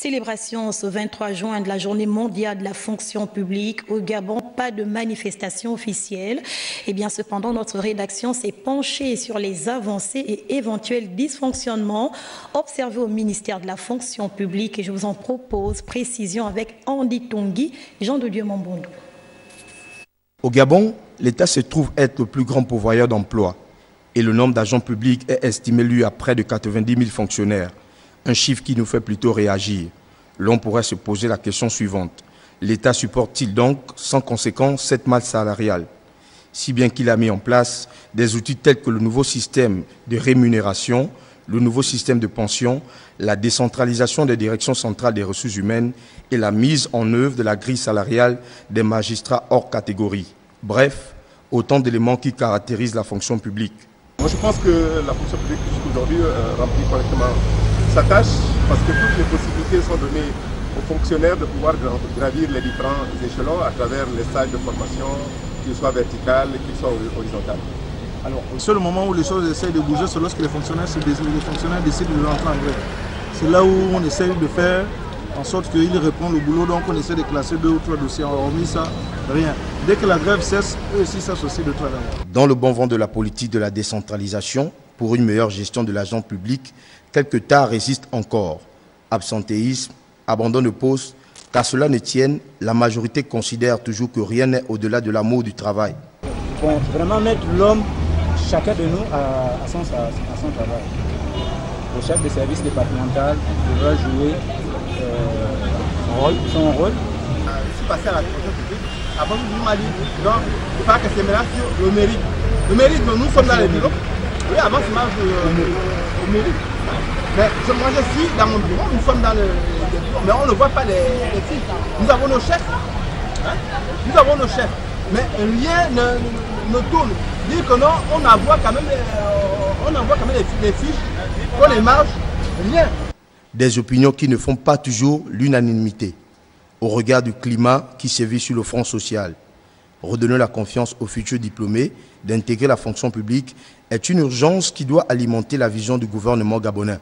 Célébration ce 23 juin de la journée mondiale de la fonction publique au Gabon, pas de manifestation officielle. Cependant, notre rédaction s'est penchée sur les avancées et éventuels dysfonctionnements observés au ministère de la fonction publique et je vous en propose précision avec Andy Tongui, Jean de Dieu Mambondo. Au Gabon, l'État se trouve être le plus grand pourvoyeur d'emplois et le nombre d'agents publics est estimé lui à près de 90 000 fonctionnaires. Un chiffre qui nous fait plutôt réagir. L'on pourrait se poser la question suivante. L'État supporte-t-il donc sans conséquence cette masse salariale? Si bien qu'il a mis en place des outils tels que le nouveau système de rémunération, le nouveau système de pension, la décentralisation des directions centrales des ressources humaines et la mise en œuvre de la grille salariale des magistrats hors catégorie. Bref, autant d'éléments qui caractérisent la fonction publique. Moi je pense que la fonction publique jusqu'aujourd'hui remplit correctement sa tâche parce que toutes les possibilités sont données aux fonctionnaires de pouvoir gravir les différents échelons à travers les stages de formation, qu'ils soient verticales, qu'ils soient horizontales. Alors, au seul moment où les choses essayent de bouger, c'est lorsque les fonctionnaires décident de rentrer en grève. C'est là où on essaye de faire en sorte qu'ils répondent au boulot, donc on essaie de classer 2 ou 3 dossiers. Hormis ça, rien. Dès que la grève cesse, eux aussi s'associent de travail. Dans le bon vent de la politique de la décentralisation, pour une meilleure gestion de l'argent public, quelques tares résistent encore. Absentéisme, abandon de poste, qu'à cela ne tienne, la majorité considère toujours que rien n'est au-delà de l'amour du travail. Bon, vraiment mettre l'homme, chacun de nous, à son travail. Le chef de service départemental devra jouer son rôle. Je suis passé à la fonction publique. Avant, vous m'avez dit, donc, il faut que c'est maintenant sur le mérite. Le mérite, nous sommes dans les bureaux. Oui, avant, c'est marche au mérite. Mais je mangeais ici, dans mon bureau, nous sommes dans le bureau, mais on ne voit pas les filles. Nous avons nos chefs. Hein? Nous avons nos chefs. Mais rien ne tourne. Dire que non, on envoie quand même les fiches, on les marge, rien. Des opinions qui ne font pas toujours l'unanimité au regard du climat qui sévit sur le front social. Redonner la confiance aux futurs diplômés d'intégrer la fonction publique est une urgence qui doit alimenter la vision du gouvernement gabonais.